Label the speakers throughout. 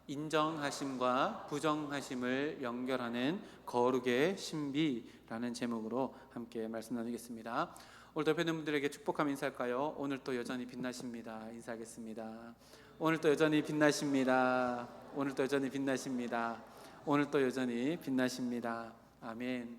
Speaker 1: 인정하심과 부정하심을 연결하는 거룩의 신비라는 제목으로 함께 말씀 나누겠습니다. 오늘도 옆에 있는 분들에게 축복하며 인사할까요? 오늘도 여전히 빛나십니다. 인사하겠습니다. 오늘도 여전히 빛나십니다. 오늘도 여전히 빛나십니다. 오늘도 여전히 빛나십니다. 아멘.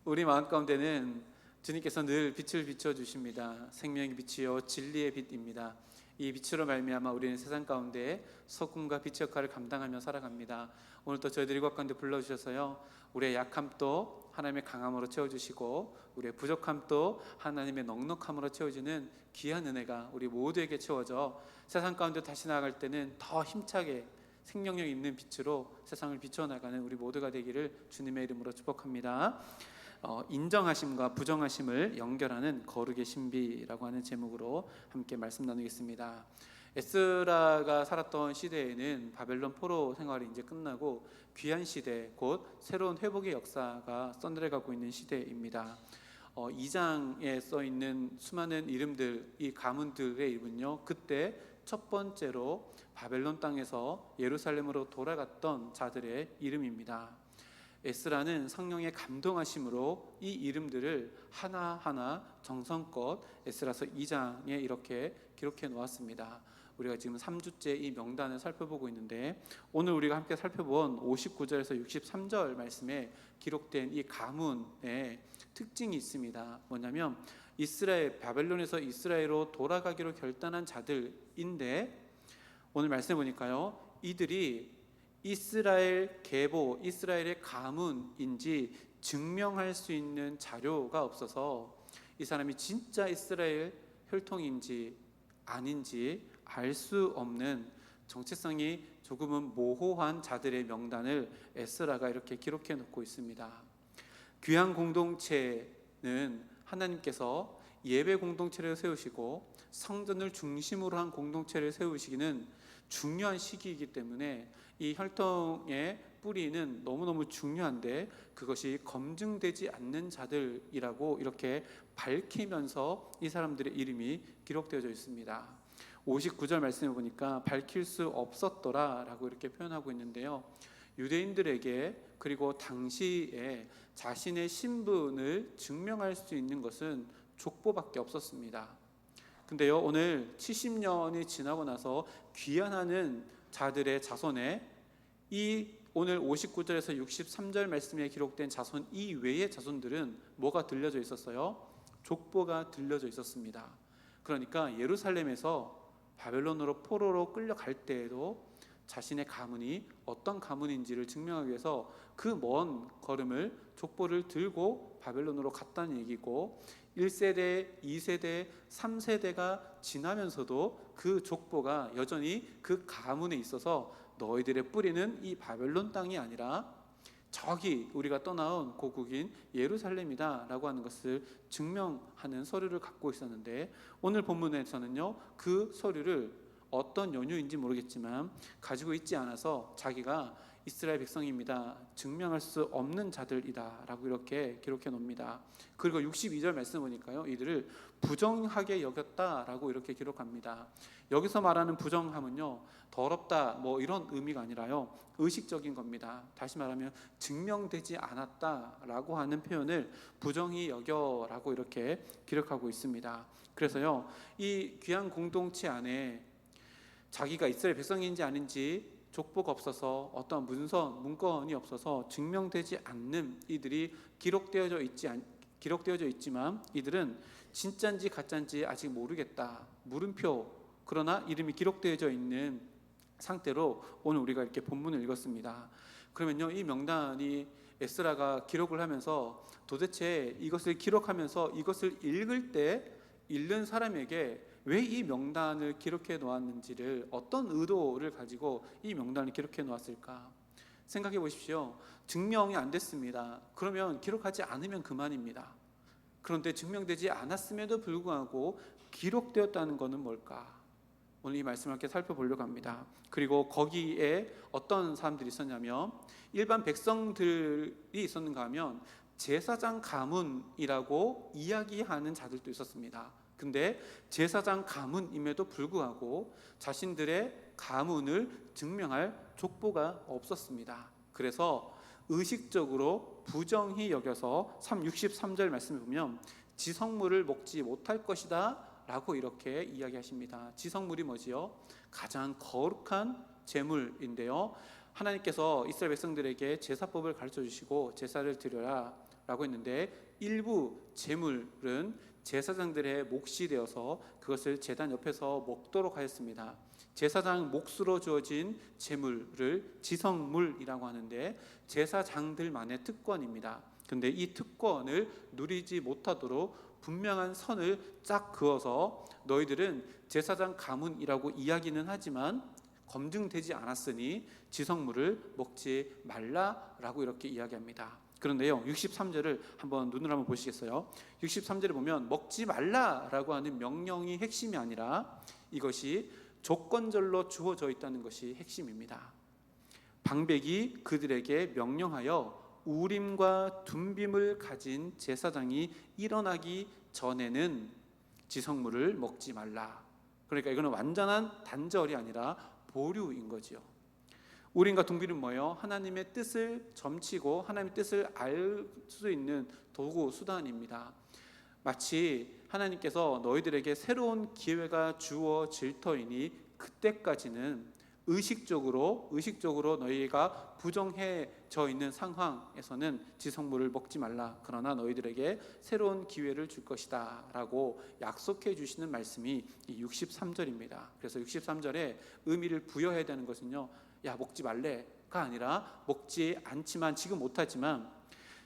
Speaker 1: 우리 마음 가운데는 주님께서 늘 빛을 비춰주십니다. 생명의 빛이요 진리의 빛입니다. 이 빛으로 말미암아 우리는 세상 가운데 소금과 빛의 역할을 감당하며 살아갑니다. 오늘도 저희들이 것 가운데 불러주셔서요, 우리의 약함도 하나님의 강함으로 채워주시고 우리의 부족함도 하나님의 넉넉함으로 채워주는 귀한 은혜가 우리 모두에게 채워져 세상 가운데 다시 나아갈 때는 더 힘차게 생명력 있는 빛으로 세상을 비춰나가는 우리 모두가 되기를 주님의 이름으로 축복합니다. 인정하심과 부정하심을 연결하는 거룩의 신비라고 하는 제목으로 함께 말씀 나누겠습니다. 에스라가 살았던 시대에는 바벨론 포로 생활이 이제 끝나고 귀한 시대, 곧 새로운 회복의 역사가 써내려가고 있는 시대입니다. 2장에 써 있는 수많은 이름들, 이 가문들의 이름은요, 그때 첫 번째로 바벨론 땅에서 예루살렘으로 돌아갔던 자들의 이름입니다. 에스라는 성령의 감동하심으로 이 이름들을 하나하나 정성껏 에스라서 2장에 이렇게 기록해 놓았습니다. 우리가 지금 3주째 이 명단을 살펴보고 있는데, 오늘 우리가 함께 살펴본 59절에서 63절 말씀에 기록된 이 가문의 특징이 있습니다. 뭐냐면 바벨론에서 이스라엘로 돌아가기로 결단한 자들인데, 오늘 말씀해 보니까요, 이들이 이스라엘 계보, 이스라엘의 가문인지 증명할 수 있는 자료가 없어서 이 사람이 진짜 이스라엘 혈통인지 아닌지 알 수 없는 정체성이 조금은 모호한 자들의 명단을 에스라가 이렇게 기록해 놓고 있습니다. 귀한 공동체는 하나님께서 예배 공동체를 세우시고 성전을 중심으로 한 공동체를 세우시기는 중요한 시기이기 때문에 이 혈통의 뿌리는 너무너무 중요한데, 그것이 검증되지 않는 자들이라고 이렇게 밝히면서 이 사람들의 이름이 기록되어져 있습니다. 59절 말씀해 보니까 밝힐 수 없었더라 라고 이렇게 표현하고 있는데요, 유대인들에게 그리고 당시에 자신의 신분을 증명할 수 있는 것은 족보밖에 없었습니다. 근데요, 오늘 70년이 지나고 나서 귀환하는 자들의 자손에 이 오늘 59절에서 63절 말씀에 기록된 자손 이외의 자손들은 뭐가 들려져 있었어요? 족보가 들려져 있었습니다. 그러니까 예루살렘에서 바벨론으로 포로로 끌려갈 때에도 자신의 가문이 어떤 가문인지를 증명하기 위해서 그 먼 걸음을 족보를 들고 바벨론으로 갔다는 얘기고, 1세대, 2세대, 3세대가 지나면서도 그 족보가 여전히 그 가문에 있어서 너희들의 뿌리는 이 바벨론 땅이 아니라 저기 우리가 떠나온 고국인 예루살렘이다 라고 하는 것을 증명하는 서류를 갖고 있었는데, 오늘 본문에서는요, 그 서류를 어떤 연유인지 모르겠지만 가지고 있지 않아서 자기가 이스라엘 백성입니다, 증명할 수 없는 자들이다 라고 이렇게 기록해 놓습니다. 그리고 62절 말씀 보니까요, 이들을 부정하게 여겼다 라고 이렇게 기록합니다. 여기서 말하는 부정함은요, 더럽다 뭐 이런 의미가 아니라요, 의식적인 겁니다. 다시 말하면 증명되지 않았다 라고 하는 표현을 부정히 여겨 라고 이렇게 기록하고 있습니다. 그래서요, 이 귀한 공동체 안에 자기가 이스라엘 백성인지 아닌지 족보가 없어서 어떤 문건이 없어서 증명되지 않는 이들이 기록되어져 있지만 이들은 진짜인지 가짜인지 아직 모르겠다, 물음표, 그러나 이름이 기록되어져 있는 상태로 오늘 우리가 이렇게 본문을 읽었습니다. 그러면요, 이 명단이 에스라가 기록을 하면서 도대체 이것을 기록하면서 이것을 읽을 때 읽는 사람에게 왜 이 명단을 기록해 놓았는지를, 어떤 의도를 가지고 이 명단을 기록해 놓았을까 생각해 보십시오. 증명이 안 됐습니다. 그러면 기록하지 않으면 그만입니다. 그런데 증명되지 않았음에도 불구하고 기록되었다는 것은 뭘까? 오늘 이 말씀을 함께 살펴보려고 합니다. 그리고 거기에 어떤 사람들이 있었냐면, 일반 백성들이 있었는가 하면 제사장 가문이라고 이야기하는 자들도 있었습니다. 근데 제사장 가문임에도 불구하고 자신들의 가문을 증명할 족보가 없었습니다. 그래서 의식적으로 부정히 여겨서 63절 말씀을 보면 지성물을 먹지 못할 것이다 라고 이렇게 이야기하십니다. 지성물이 뭐지요? 가장 거룩한 제물인데요, 하나님께서 이스라엘 백성들에게 제사법을 가르쳐 주시고 제사를 드려라 라고 했는데, 일부 제물은 제사장들의 몫이 되어서 그것을 제단 옆에서 먹도록 하였습니다. 제사장 몫으로 주어진 제물을 지성물이라고 하는데 제사장들만의 특권입니다. 그런데 이 특권을 누리지 못하도록 분명한 선을 쫙 그어서 너희들은 제사장 가문이라고 이야기는 하지만 검증되지 않았으니 지성물을 먹지 말라라고 이렇게 이야기합니다. 그런데요, 63절을 한번 눈으로 한번 보시겠어요? 63절에 보면 먹지 말라라고 하는 명령이 핵심이 아니라 이것이 조건절로 주어져 있다는 것이 핵심입니다. 방백이 그들에게 명령하여 우림과 둠빔을 가진 제사장이 일어나기 전에는 지성물을 먹지 말라. 그러니까 이거는 완전한 단절이 아니라 보류인 거지요. 우림과 둠빔은 뭐예요? 하나님의 뜻을 점치고 하나님의 뜻을 알 수 있는 도구, 수단입니다. 마치 하나님께서 너희들에게 새로운 기회가 주어질 터이니 그때까지는 의식적으로 너희가 부정해져 있는 상황에서는 지성물을 먹지 말라. 그러나 너희들에게 새로운 기회를 줄 것이다 라고 약속해 주시는 말씀이 이 63절입니다. 그래서 63절에 의미를 부여해야 되는 것은요, 야 먹지 말래가 아니라 먹지 않지만, 지금 못하지만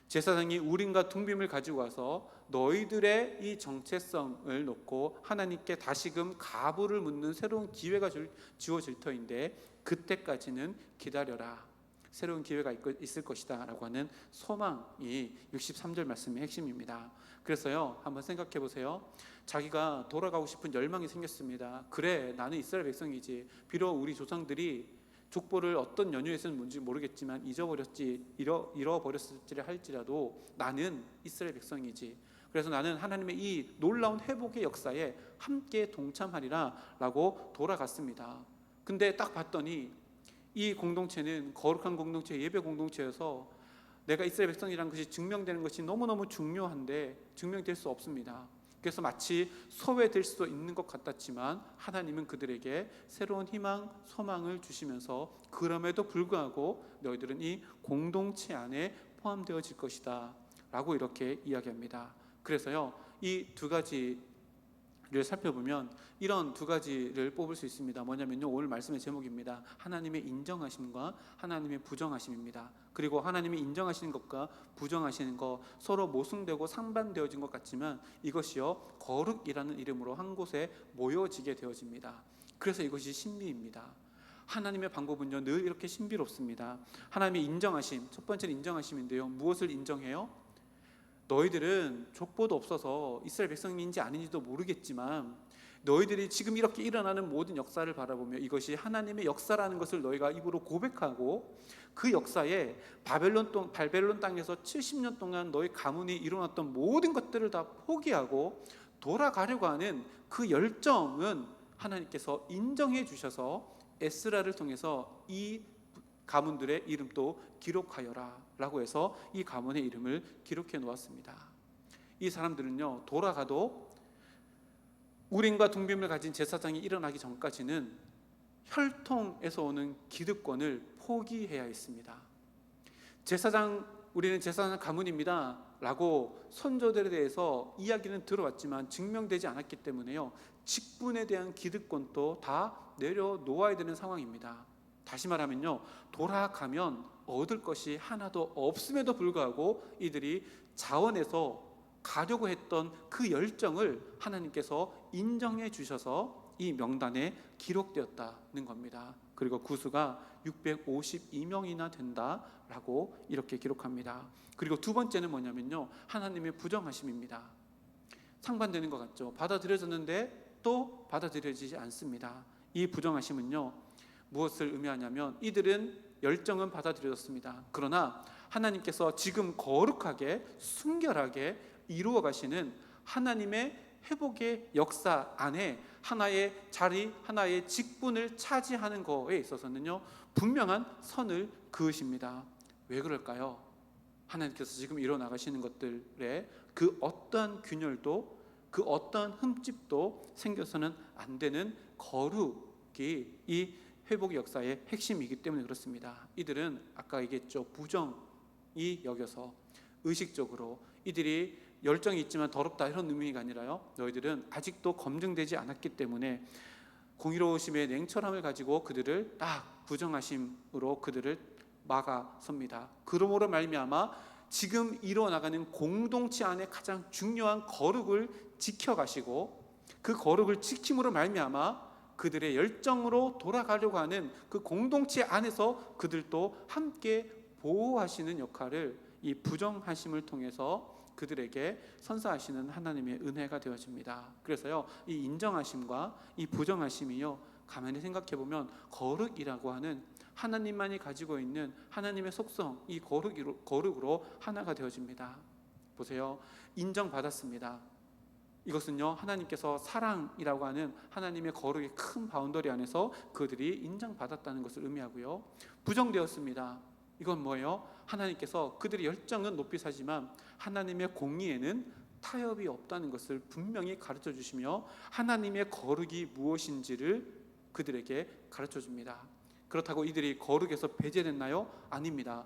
Speaker 1: 제사장이 우림과 둠빔을 가지고 와서 너희들의 이 정체성을 놓고 하나님께 다시금 가부를 묻는 새로운 기회가 주어질 터인데 그때까지는 기다려라. 새로운 기회가 있을 것이다 라고 하는 소망이 63절 말씀의 핵심입니다. 그래서요, 한번 생각해 보세요. 자기가 돌아가고 싶은 열망이 생겼습니다. 그래, 나는 이스라엘 백성이지. 비록 우리 조상들이 족보를 어떤 연유에서는 뭔지 모르겠지만 잃어버렸을지 할지라도 나는 이스라엘 백성이지. 그래서 나는 하나님의 이 놀라운 회복의 역사에 함께 동참하리라 라고 돌아갔습니다. 근데 딱 봤더니 이 공동체는 거룩한 공동체, 예배 공동체여서 내가 이스라엘 백성이라는 것이 증명되는 것이 너무너무 중요한데 증명될 수 없습니다. 그래서 마치 소외될 수도 있는 것 같았지만 하나님은 그들에게 새로운 희망, 소망을 주시면서 그럼에도 불구하고 너희들은 이 공동체 안에 포함되어질 것이다 라고 이렇게 이야기합니다. 그래서요, 이 두 가지를 살펴보면 이런 두 가지를 뽑을 수 있습니다. 뭐냐면요, 오늘 말씀의 제목입니다. 하나님의 인정하심과 하나님의 부정하심입니다. 그리고 하나님이 인정하시는 것과 부정하시는 것 서로 모순되고 상반되어진 것 같지만 이것이요, 거룩이라는 이름으로 한 곳에 모여지게 되어집니다. 그래서 이것이 신비입니다. 하나님의 방법은요, 늘 이렇게 신비롭습니다. 하나님의 인정하심, 첫 번째는 인정하심인데요, 무엇을 인정해요? 너희들은 족보도 없어서 이스라엘 백성인지 아닌지도 모르겠지만 너희들이 지금 이렇게 일어나는 모든 역사를 바라보며 이것이 하나님의 역사라는 것을 너희가 입으로 고백하고 그 역사에 바벨론 땅에서 70년 동안 너희 가문이 이뤄놨던 모든 것들을 다 포기하고 돌아가려고 하는 그 열정은 하나님께서 인정해 주셔서 에스라를 통해서 이 가문들의 이름도 기록하여라 라고 해서 이 가문의 이름을 기록해 놓았습니다. 이 사람들은요, 돌아가도 우림과 둠빔을 가진 제사장이 일어나기 전까지는 혈통에서 오는 기득권을 포기해야 했습니다. 우리는 제사장 가문입니다 라고 선조들에 대해서 이야기는 들어왔지만 증명되지 않았기 때문에요, 직분에 대한 기득권도 다 내려놓아야 되는 상황입니다. 다시 말하면요, 돌아가면 얻을 것이 하나도 없음에도 불구하고 이들이 자원해서 가려고 했던 그 열정을 하나님께서 인정해 주셔서 이 명단에 기록되었다는 겁니다. 그리고 구수가 652명이나 된다라고 이렇게 기록합니다. 그리고 두 번째는 뭐냐면요, 하나님의 부정하심입니다. 상반되는 것 같죠. 받아들여졌는데 또 받아들여지지 않습니다. 이 부정하심은요, 무엇을 의미하냐면 이들은 열정은 받아들여졌습니다. 그러나 하나님께서 지금 거룩하게 순결하게 이루어 가시는 하나님의 회복의 역사 안에 하나의 자리, 하나의 직분을 차지하는 거에 있어서는요, 분명한 선을 그으십니다. 왜 그럴까요? 하나님께서 지금 이뤄나가시는 것들에 그 어떠한 균열도, 그 어떠한 흠집도 생겨서는 안 되는 거룩이 이 회복의 역사의 핵심이기 때문에 그렇습니다. 이들은 아까 얘기했죠, 부정이 여겨서 의식적으로 이들이 열정이 있지만 더럽다 이런 의미가 아니라요, 너희들은 아직도 검증되지 않았기 때문에 공의로우심의 냉철함을 가지고 그들을 딱 부정하심으로 그들을 막아섭니다. 그러므로 말미암아 지금 이뤄나가는 공동체 안에 가장 중요한 거룩을 지켜가시고, 그 거룩을 지킴으로 말미암아 그들의 열정으로 돌아가려고 하는 그 공동체 안에서 그들도 함께 보호하시는 역할을 이 부정하심을 통해서 그들에게 선사하시는 하나님의 은혜가 되어집니다. 그래서요, 이 인정하심과 이 부정하심이요, 가만히 생각해보면 거룩이라고 하는 하나님만이 가지고 있는 하나님의 속성, 이 거룩으로 하나가 되어집니다. 보세요, 인정받았습니다. 이것은요, 하나님께서 사랑이라고 하는 하나님의 거룩의 큰 바운더리 안에서 그들이 인정받았다는 것을 의미하고요. 부정되었습니다. 이건 뭐예요? 하나님께서 그들의 열정은 높이 사지만 하나님의 공의에는 타협이 없다는 것을 분명히 가르쳐 주시며, 하나님의 거룩이 무엇인지를 그들에게 가르쳐 줍니다. 그렇다고 이들이 거룩에서 배제됐나요? 아닙니다.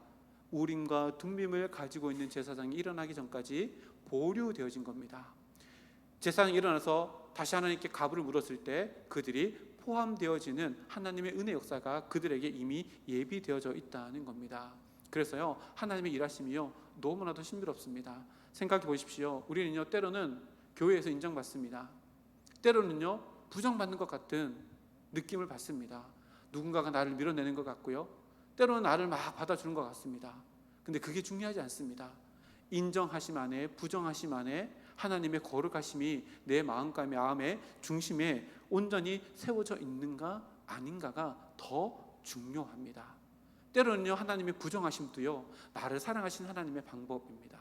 Speaker 1: 우림과 둠밈을 가지고 있는 제사장이 일어나기 전까지 보류되어진 겁니다. 제사장이 일어나서 다시 하나님께 가부를 물었을 때 그들이 포함되어지는 하나님의 은혜 역사가 그들에게 이미 예비되어져 있다는 겁니다. 그래서요, 하나님의 일하심이요, 너무나도 신비롭습니다. 생각해 보십시오. 우리는요, 때로는 교회에서 인정받습니다. 때로는요, 부정받는 것 같은 느낌을 받습니다. 누군가가 나를 밀어내는 것 같고요, 때로는 나를 막 받아주는 것 같습니다. 근데 그게 중요하지 않습니다. 인정하심 안에, 부정하심 안에 하나님의 거룩하심이 내 마음의 중심에 온전히 세워져 있는가 아닌가가 더 중요합니다. 때로는요, 하나님의 부정하심도요, 나를 사랑하신 하나님의 방법입니다.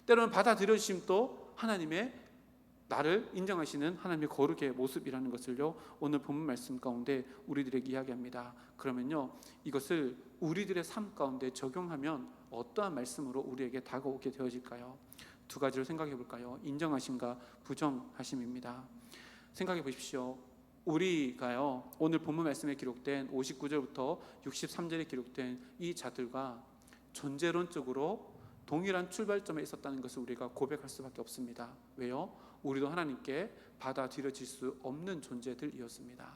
Speaker 1: 때로는 받아들여주심도 하나님의 나를 인정하시는 하나님의 거룩의 모습이라는 것을요, 오늘 본문 말씀 가운데 우리들에게 이야기합니다. 그러면요, 이것을 우리들의 삶 가운데 적용하면 어떠한 말씀으로 우리에게 다가오게 되어질까요? 두 가지를 생각해 볼까요? 인정하심과 부정하심입니다. 생각해 보십시오. 우리가요, 오늘 본문 말씀에 기록된 59절부터 63절에 기록된 이 자들과 존재론적으로 동일한 출발점에 있었다는 것을 우리가 고백할 수밖에 없습니다. 왜요? 우리도 하나님께 받아들여질 수 없는 존재들이었습니다.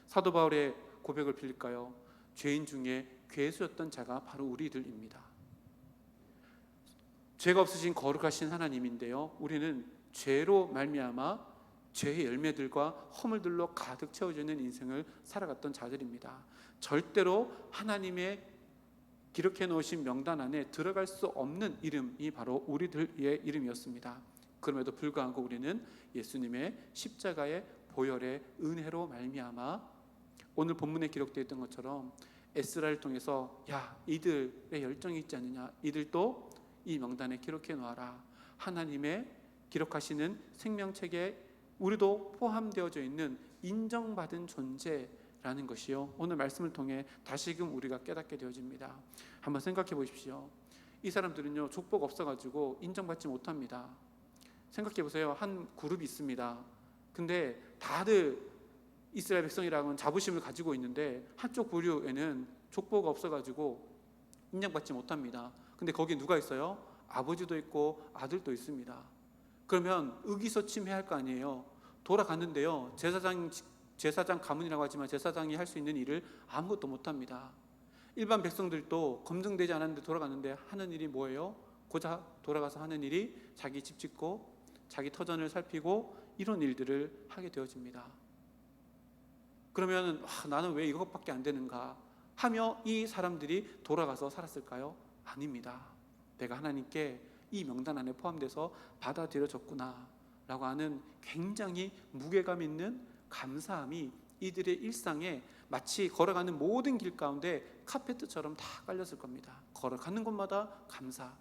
Speaker 1: 사도 바울의 고백을 빌릴까요? 죄인 중에 괴수였던 자가 바로 우리들입니다. 죄가 없으신 거룩하신 하나님인데요, 우리는 죄로 말미암아 죄의 열매들과 허물들로 가득 채워지는 인생을 살아갔던 자들입니다. 절대로 하나님의 기록해 놓으신 명단 안에 들어갈 수 없는 이름이 바로 우리들의 이름이었습니다. 그럼에도 불구하고 우리는 예수님의 십자가의 보혈의 은혜로 말미암아 오늘 본문에 기록되어 있던 것처럼 에스라를 통해서, 야, 이들의 열정이 있지 않느냐, 이들도 이 명단에 기록해 놓아라. 하나님의 기록하시는 생명책에 우리도 포함되어져 있는 인정받은 존재라는 것이요, 오늘 말씀을 통해 다시금 우리가 깨닫게 되어집니다. 한번 생각해 보십시오. 이 사람들은요, 족보가 없어가지고 인정받지 못합니다. 생각해 보세요. 한 그룹이 있습니다. 근데 다들 이스라엘 백성이라는 자부심을 가지고 있는데 한쪽 부류에는 족보가 없어가지고 인정받지 못합니다. 근데 거기 누가 있어요? 아버지도 있고 아들도 있습니다. 그러면 의기소침해야 할 거 아니에요. 돌아갔는데요, 제사장 가문이라고 하지만 제사장이 할 수 있는 일을 아무것도 못합니다. 일반 백성들도 검증되지 않았는데 돌아갔는데 하는 일이 뭐예요? 고작 돌아가서 하는 일이 자기 집 짓고 자기 터전을 살피고 이런 일들을 하게 되어집니다. 그러면 나는 왜 이것밖에 안 되는가 하며 이 사람들이 돌아가서 살았을까요? 아닙니다. 내가 하나님께 이 명단 안에 포함돼서 받아들여졌구나 라고 하는 굉장히 무게감 있는 감사함이 이들의 일상에 마치 걸어가는 모든 길 가운데 카페트처럼 다 깔렸을 겁니다. 걸어가는 곳마다 감사,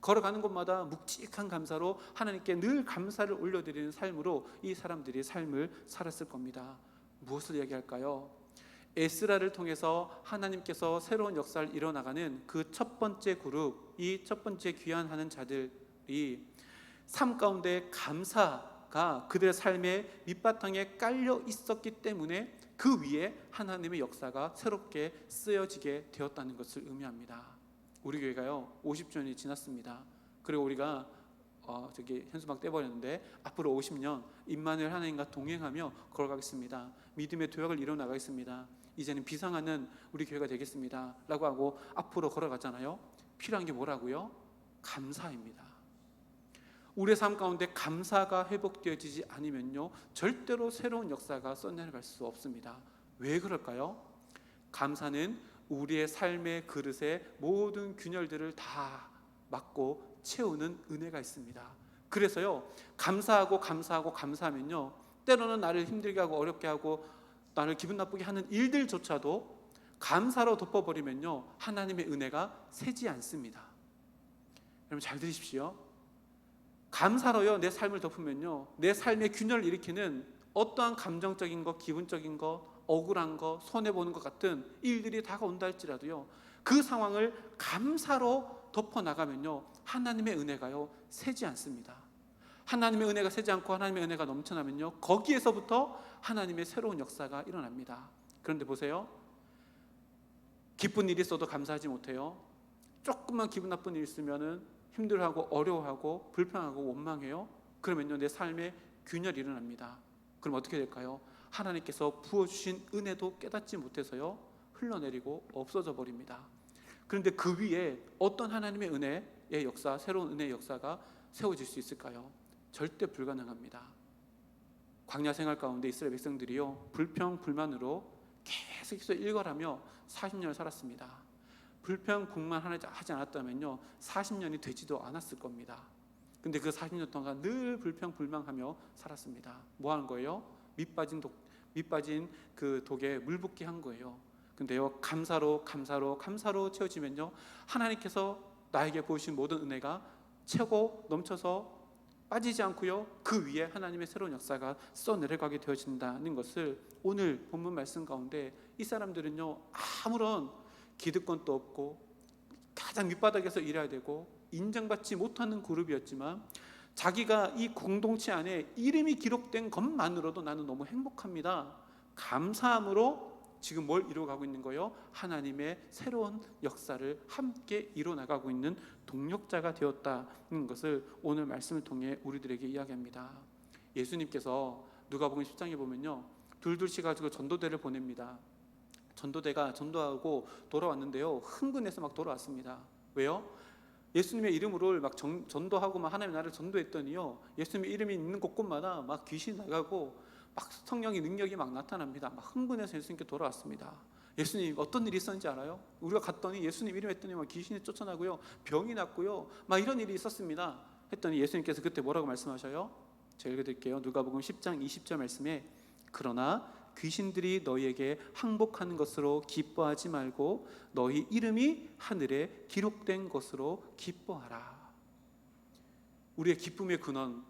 Speaker 1: 걸어가는 곳마다 묵직한 감사로 하나님께 늘 감사를 올려드리는 삶으로 이 사람들이 삶을 살았을 겁니다. 무엇을 얘기할까요? 에스라를 통해서 하나님께서 새로운 역사를 이뤄나가는 그 첫 번째 그룹, 이 첫 번째 귀환하는 자들이 삶 가운데 감사가 그들의 삶의 밑바탕에 깔려 있었기 때문에 그 위에 하나님의 역사가 새롭게 쓰여지게 되었다는 것을 의미합니다. 우리 교회가요 50주년이 지났습니다. 그리고 우리가 현수막 떼버렸는데 앞으로 50년 임마누엘 하나님과 동행하며 걸어가겠습니다. 믿음의 도약을 이뤄나가겠습니다. 이제는 비상하는 우리 교회가 되겠습니다 라고 하고 앞으로 걸어가잖아요. 필요한 게 뭐라고요? 감사입니다. 우리의 삶 가운데 감사가 회복되어지지 않으면요 절대로 새로운 역사가 써내려갈 수 없습니다. 왜 그럴까요? 감사는 우리의 삶의 그릇에 모든 균열들을 다 막고 채우는 은혜가 있습니다. 그래서요 감사하고 감사하면요 때로는 나를 힘들게 하고 어렵게 하고 나를 기분 나쁘게 하는 일들조차도 감사로 덮어버리면요 하나님의 은혜가 새지 않습니다. 여러분 잘 들으십시오. 감사로요 내 삶을 덮으면요 내 삶의 균열을 일으키는 어떠한 감정적인 것, 기분적인 것, 억울한 것, 손해보는 것 같은 일들이 다가온다 할지라도요 그 상황을 감사로 덮어나가면요 하나님의 은혜가요 새지 않습니다. 하나님의 은혜가 새지 않고 하나님의 은혜가 넘쳐나면요 거기에서부터 하나님의 새로운 역사가 일어납니다. 그런데 보세요, 기쁜 일이 있어도 감사하지 못해요. 조금만 기분 나쁜 일이 있으면 힘들어하고 어려워하고 불평하고 원망해요. 그러면요 내 삶에 균열이 일어납니다. 그럼 어떻게 될까요? 하나님께서 부어주신 은혜도 깨닫지 못해서요 흘러내리고 없어져 버립니다. 그런데 그 위에 어떤 하나님의 은혜의 역사, 새로운 은혜의 역사가 세워질 수 있을까요? 절대 불가능합니다. 광야 생활 가운데 이스라엘 백성들이요 불평 불만으로 계속해서 일걸하며 40년을 살았습니다. 불평 불만하지 않았다면요 40년이 되지도 않았을 겁니다. 근데 그 40년 동안 늘 불평 불만하며 살았습니다. 뭐 하는 거예요? 밑빠진 그 독에 물 붓기 한 거예요. 근데요 감사로 채워지면요 하나님께서 나에게 보여주신 모든 은혜가 채고 넘쳐서 빠지지 않고요 그 위에 하나님의 새로운 역사가 써내려가게 되어진다는 것을 오늘 본문 말씀 가운데 이 사람들은요 아무런 기득권도 없고 가장 밑바닥에서 일해야 되고 인정받지 못하는 그룹이었지만 자기가 이 공동체 안에 이름이 기록된 것만으로도 나는 너무 행복합니다. 감사함으로 지금 뭘 이루어가고 있는 거예요? 하나님의 새로운 역사를 함께 이뤄나가고 있는 동력자가 되었다는 것을 오늘 말씀을 통해 우리들에게 이야기합니다. 예수님께서 누가복음 10장에 보면요 둘둘씩 가지고 전도대를 보냅니다. 전도대가 전도하고 돌아왔는데요 흥분해서 막 돌아왔습니다. 왜요? 예수님의 이름으로 막 전도하고 막 하나님 나라를 전도했더니요 예수님의 이름이 있는 곳곳마다 막 귀신이 나가고 막 성령의 능력이 막 나타납니다. 막 흥분해서 예수님께 돌아왔습니다. 예수님 어떤 일이 있었는지 알아요? 우리가 갔더니 예수님 이름 했더니 막 귀신이 쫓아나고요 병이 났고요 막 이런 일이 있었습니다. 했더니 예수님께서 그때 뭐라고 말씀하셔요? 제가 읽어드릴게요. 누가복음 10장 20절 말씀에 그러나 귀신들이 너희에게 항복하는 것으로 기뻐하지 말고 너희 이름이 하늘에 기록된 것으로 기뻐하라. 우리의 기쁨의 근원,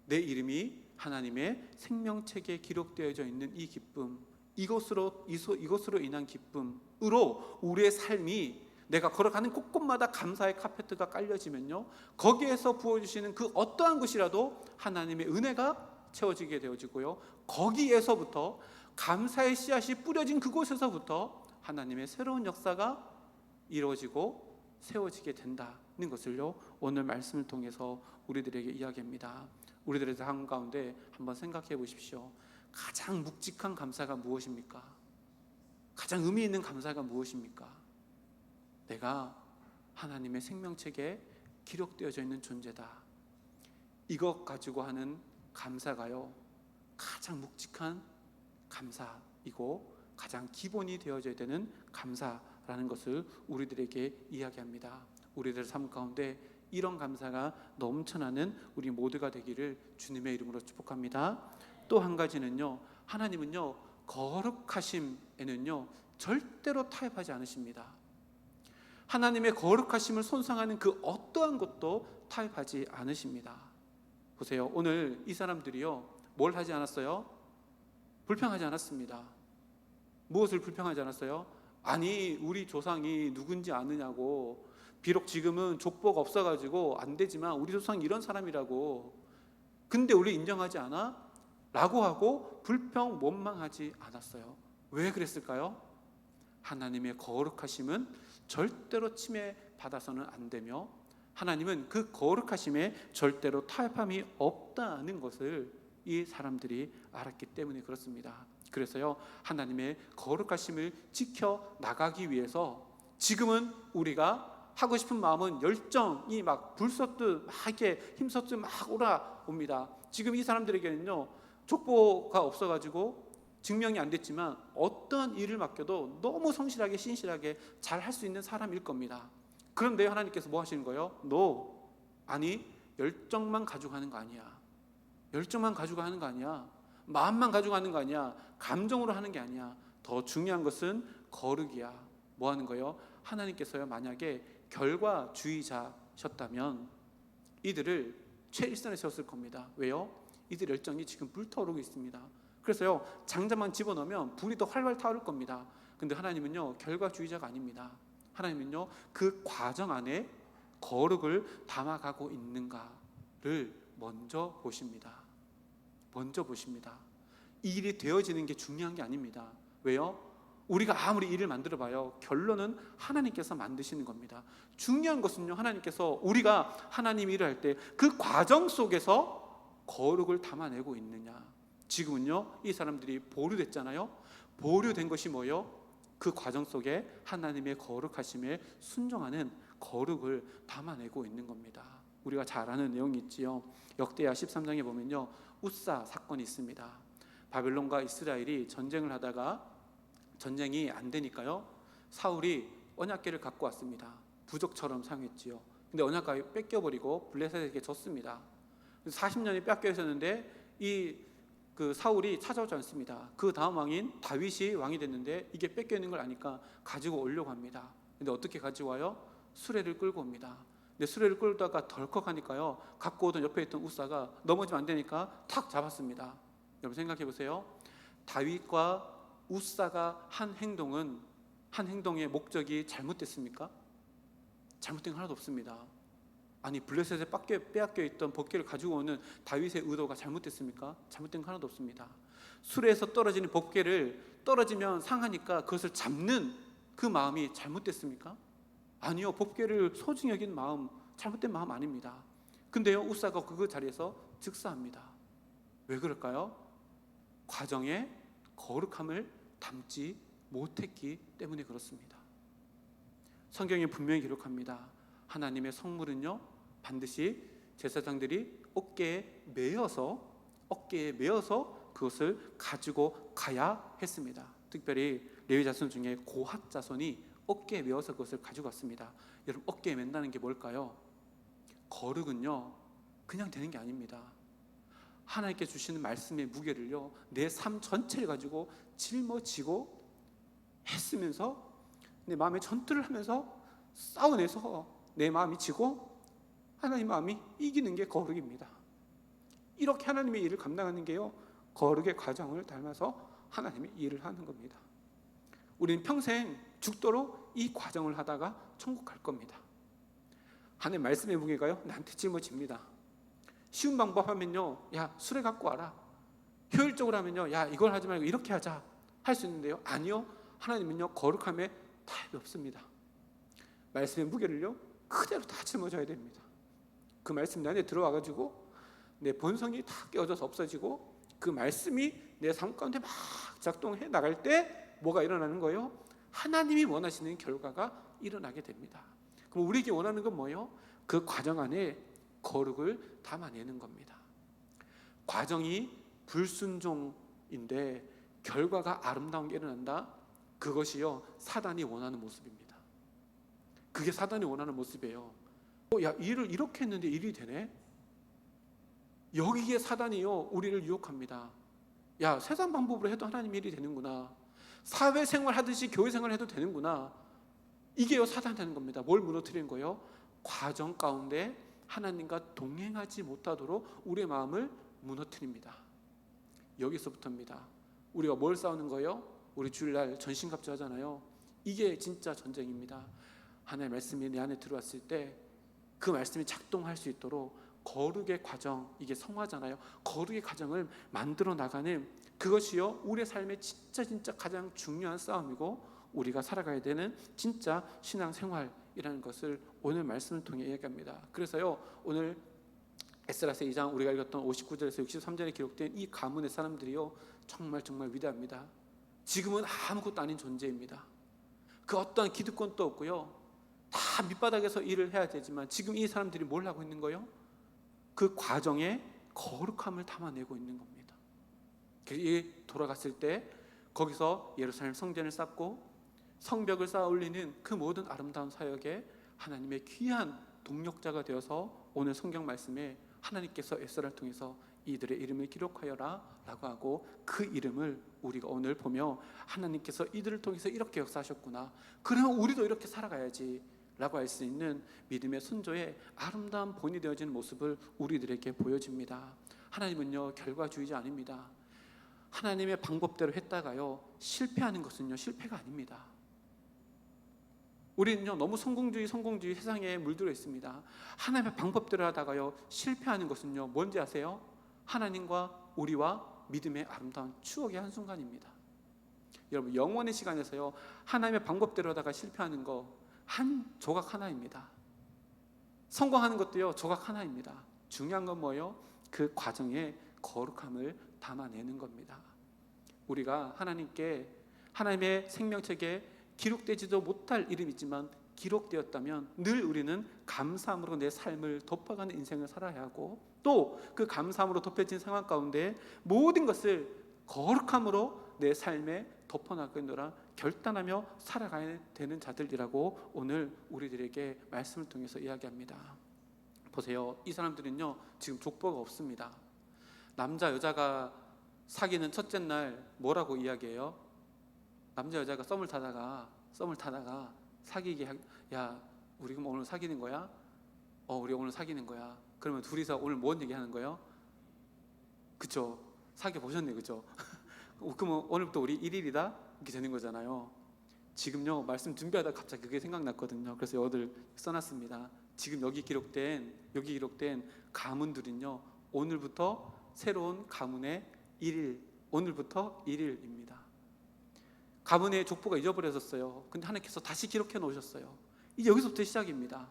Speaker 1: 내 이름이 하나님의 생명책에 기록되어져 있는 이 기쁨, 이것으로 인한 기쁨으로 우리의 삶이 내가 걸어가는 곳곳마다 감사의 카페트가 깔려지면요 거기에서 부어주시는 그 어떠한 것이라도 하나님의 은혜가 채워지게 되어지고요 거기에서부터 감사의 씨앗이 뿌려진 그곳에서부터 하나님의 새로운 역사가 이루어지고 세워지게 된다는 것을요 오늘 말씀을 통해서 우리들에게 이야기합니다. 우리들의 삶 가운데 한번 생각해 보십시오. 가장 묵직한 감사가 무엇입니까? 가장 의미 있는 감사가 무엇입니까? 내가 하나님의 생명책에 기록되어져 있는 존재다. 이것 가지고 하는 감사가요 가장 묵직한 감사이고 가장 기본이 되어져야 되는 감사라는 것을 우리들에게 이야기합니다. 우리들 삶 가운데 이런 감사가 넘쳐나는 우리 모두가 되기를 주님의 이름으로 축복합니다. 또 한 가지는요 하나님은요 거룩하심에는요 절대로 타협하지 않으십니다. 하나님의 거룩하심을 손상하는 그 어떠한 것도 타협하지 않으십니다. 보세요. 오늘 이 사람들이요, 뭘 하지 않았어요? 불평하지 않았습니다. 무엇을 불평하지 않았어요? 아니, 우리 조상이 누군지 아느냐고. 비록 지금은 족보가 없어가지고 안 되지만 우리 조상이 이런 사람이라고. 근데 우리 인정하지 않아? 라고 하고 불평 원망하지 않았어요. 왜 그랬을까요? 하나님의 거룩하심은 절대로 침해받아서는 안 되며, 하나님은 그 거룩하심에 절대로 타협함이 없다는 것을 이 사람들이 알았기 때문에 그렇습니다. 그래서요, 하나님의 거룩하심을 지켜 나가기 위해서 지금은 우리가 하고 싶은 마음은 열정이 막 불섰듯 막 이렇게 힘썼듯 막 올라옵니다. 지금 이 사람들에게는요, 족보가 없어가지고 증명이 안 됐지만 어떤 일을 맡겨도 너무 성실하게 신실하게 잘 할 수 있는 사람일 겁니다. 그런데 하나님께서 뭐 하시는 거예요? 아니, 열정만 가지고 하는 거 아니야. 열정만 가지고 하는 거 아니야. 마음만 가지고 하는 거 아니야. 감정으로 하는 게 아니야. 더 중요한 것은 거룩이야. 뭐 하는 거예요? 하나님께서요, 만약에 결과주의자셨다면 이들을 최일선에 세웠을 겁니다. 왜요? 이들 열정이 지금 불타오르고 있습니다. 그래서요, 장자만 집어넣으면 불이 더 활활 타오를 겁니다. 근데 하나님은요, 결과주의자가 아닙니다. 하나님은요, 그 과정 안에 거룩을 담아가고 있는가를 먼저 보십니다. 먼저 보십니다. 이 일이 되어지는 게 중요한 게 아닙니다. 왜요? 우리가 아무리 일을 만들어 봐요, 결론은 하나님께서 만드시는 겁니다. 중요한 것은요, 하나님께서 우리가 하나님 일을 할 때 그 과정 속에서 거룩을 담아내고 있느냐. 지금은요, 이 사람들이 보류됐잖아요. 보류된 것이 뭐예요? 그 과정 속에 하나님의 거룩하심에 순종하는 거룩을 담아내고 있는 겁니다. 우리가 잘 아는 내용이 있지요. 역대하 13장에 보면요, 우사 사건이 있습니다. 바벨론과 이스라엘이 전쟁을 하다가 전쟁이 안 되니까요, 사울이 언약궤를 갖고 왔습니다. 부족처럼 사용했지요. 근데 언약궤를 뺏겨버리고 블레셋에게 졌습니다. 40년이 뺏겨 있었는데 그 사울이 찾아오지 않습니다. 그 다음 왕인 다윗이 왕이 됐는데 이게 뺏겨 있는 걸 아니까 가지고 오려고 합니다. 근데 어떻게 가지고 와요? 수레를 끌고 옵니다. 근데 수레를 끌다가 덜컥하니까요, 갖고 오던 옆에 있던 우사가 넘어지면 안 되니까 탁 잡았습니다. 여러분 생각해 보세요. 다윗과 우사가 한 행동의 목적이 잘못됐습니까? 잘못된 거 하나도 없습니다. 아니, 블레셋에 빼앗겨 있던 법궤를 가지고 오는 다윗의 의도가 잘못됐습니까? 잘못된 거 하나도 없습니다. 수레에서 떨어지는 법궤를 떨어지면 상하니까 그것을 잡는 그 마음이 잘못됐습니까? 아니요, 법궤를 소중히 여긴 마음, 잘못된 마음 아닙니다. 근데요, 우사가 그 자리에서 즉사합니다. 왜 그럴까요? 과정에 거룩함을 담지 못했기 때문에 그렇습니다. 성경에 분명히 기록합니다. 하나님의 성물은요, 반드시 제사장들이 어깨에 메어서 그것을 가지고 가야 했습니다. 특별히 레위 자손 중에 고핫 자손이 어깨에 메어서 그것을 가지고 갔습니다. 여러분, 어깨에 맨다는 게 뭘까요? 거룩은요, 그냥 되는 게 아닙니다. 하나님께 주시는 말씀의 무게를요, 내 삶 전체를 가지고 짊어지고 했으면서 내 마음에 전투를 하면서 싸워내서 내 마음이 지고 하나님 마음이 이기는 게 거룩입니다. 이렇게 하나님의 일을 감당하는 게요, 거룩의 과정을 닮아서 하나님의 일을 하는 겁니다. 우리는 평생 죽도록 이 과정을 하다가 천국 갈 겁니다. 하나님 말씀의 무게가요, 나한테 짊어집니다. 쉬운 방법 하면요, 야, 수레 갖고 와라. 효율적으로 하면요, 야, 이걸 하지 말고 이렇게 하자 할 수 있는데요, 아니요, 하나님은요, 거룩함에 타협이 없습니다. 말씀의 무게를요, 그대로 다 짊어져야 됩니다. 그 말씀이 내 안에 들어와가지고 내 본성이 다 깨어져서 없어지고 그 말씀이 내 삶 가운데 막 작동해 나갈 때 뭐가 일어나는 거예요? 하나님이 원하시는 결과가 일어나게 됩니다. 그럼 우리에게 원하는 건 뭐예요? 그 과정 안에 거룩을 담아내는 겁니다. 과정이 불순종인데 결과가 아름다운 게 일어난다? 그것이요, 사단이 원하는 모습입니다. 그게 사단이 원하는 모습이에요. 야, 일을 이렇게 했는데 일이 되네? 여기에 사단이요, 우리를 유혹합니다. 야, 세상 방법으로 해도 하나님 일이 되는구나. 사회생활 하듯이 교회생활 해도 되는구나. 이게요 사단하는 겁니다. 뭘 무너뜨리는 거예요? 과정 가운데 하나님과 동행하지 못하도록 우리의 마음을 무너뜨립니다. 여기서부터입니다. 우리가 뭘 싸우는 거예요? 우리 주일날 전신갑주 하잖아요. 이게 진짜 전쟁입니다. 하나님의 말씀이 내 안에 들어왔을 때 그 말씀이 작동할 수 있도록 거룩의 과정, 이게 성화잖아요. 거룩의 과정을 만들어 나가는 그것이요 우리의 삶의 진짜 가장 중요한 싸움이고 우리가 살아가야 되는 진짜 신앙생활이라는 것을 오늘 말씀을 통해 이야기합니다. 그래서요 오늘 에스라서 2장 우리가 읽었던 59절에서 63절에 기록된 이 가문의 사람들이요 정말 위대합니다. 지금은 아무것도 아닌 존재입니다. 그 어떠한 기득권도 없고요, 다 밑바닥에서 일을 해야 되지만 지금 이 사람들이 뭘 하고 있는 거예요? 그 과정에 거룩함을 담아내고 있는 겁니다. 돌아갔을 때 거기서 예루살렘 성전을 쌓고 성벽을 쌓아 올리는 그 모든 아름다운 사역에 하나님의 귀한 동력자가 되어서 오늘 성경 말씀에 하나님께서 에스라를 통해서 이들의 이름을 기록하여라 라고 하고 그 이름을 우리가 오늘 보며 하나님께서 이들을 통해서 이렇게 역사하셨구나, 그러면 우리도 이렇게 살아가야지 라고 할 수 있는 믿음의 선조의 아름다운 본이 되어지는 모습을 우리들에게 보여줍니다. 하나님은요 결과주의자 아닙니다. 하나님의 방법대로 했다가요 실패하는 것은요 실패가 아닙니다. 우리는요 너무 성공주의 세상에 물들어 있습니다. 하나님의 방법대로 하다가요 실패하는 것은요 뭔지 아세요? 하나님과 우리와 믿음의 아름다운 추억의 한순간입니다. 여러분 영원의 시간에서요 하나님의 방법대로 하다가 실패하는 거 한 조각 하나입니다. 성공하는 것도요 조각 하나입니다. 중요한 건 뭐예요? 그 과정에 거룩함을 담아내는 겁니다. 우리가 하나님께 하나님의 생명책에 기록되지도 못할 이름이지만 기록되었다면 늘 우리는 감사함으로 내 삶을 덮어가는 인생을 살아야 하고 또 그 감사함으로 덮여진 상황 가운데 모든 것을 거룩함으로 내 삶에 덮어나가노라 결단하며 살아가야 되는 자들이라고 오늘 우리들에게 말씀을 통해서 이야기합니다. 보세요, 이 사람들은요 지금 족보가 없습니다. 남자 여자가 사귀는 첫째 날 뭐라고 이야기해요? 남자 여자가 썸을 타다가 사귀게 야 우리 그럼 오늘 사귀는 거야? 우리 오늘 사귀는 거야. 그러면 둘이서 오늘 뭔 얘기하는 거예요? 그쵸? 사귀어 보셨네, 그죠? 그러면 오늘부터 우리 1일이다 이렇게 되는 거잖아요. 지금요 말씀 준비하다 갑자기 그게 생각났거든요. 그래서 여기들 써놨습니다. 지금 여기 기록된 가문들은요 오늘부터 새로운 가문의 1일, 오늘부터 1일입니다. 가문의 족보가 잊어버려졌어요. 근데 하나님께서 다시 기록해 놓으셨어요. 이제 여기서부터 시작입니다.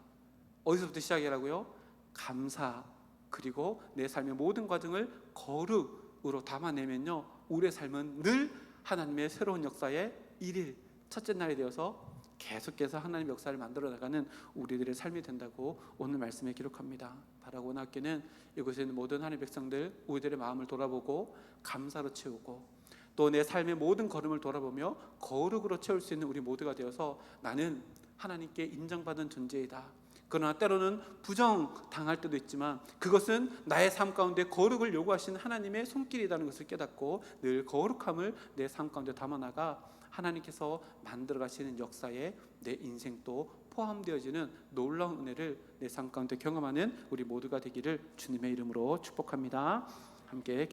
Speaker 1: 어디서부터 시작이라고요? 감사, 그리고 내 삶의 모든 과정을 거룩으로 담아내면요 우리의 삶은 늘 하나님의 새로운 역사의 1일, 첫째 날이 되어서 계속해서 하나님의 역사를 만들어 나가는 우리들의 삶이 된다고 오늘 말씀에 기록합니다. 바라고 원하기는 이곳에 있는 모든 하나님의 백성들 우리들의 마음을 돌아보고 감사로 채우고 또 내 삶의 모든 걸음을 돌아보며 거룩으로 채울 수 있는 우리 모두가 되어서 나는 하나님께 인정받은 존재이다. 그러나 때로는 부정당할 때도 있지만 그것은 나의 삶 가운데 거룩을 요구하시는 하나님의 손길이라는 것을 깨닫고 늘 거룩함을 내 삶 가운데 담아나가 하나님께서 만들어 가시는 역사에 내 인생도 포함되어지는 놀라운 은혜를 내 삶 가운데 경험하는 우리 모두가 되기를 주님의 이름으로 축복합니다. 함께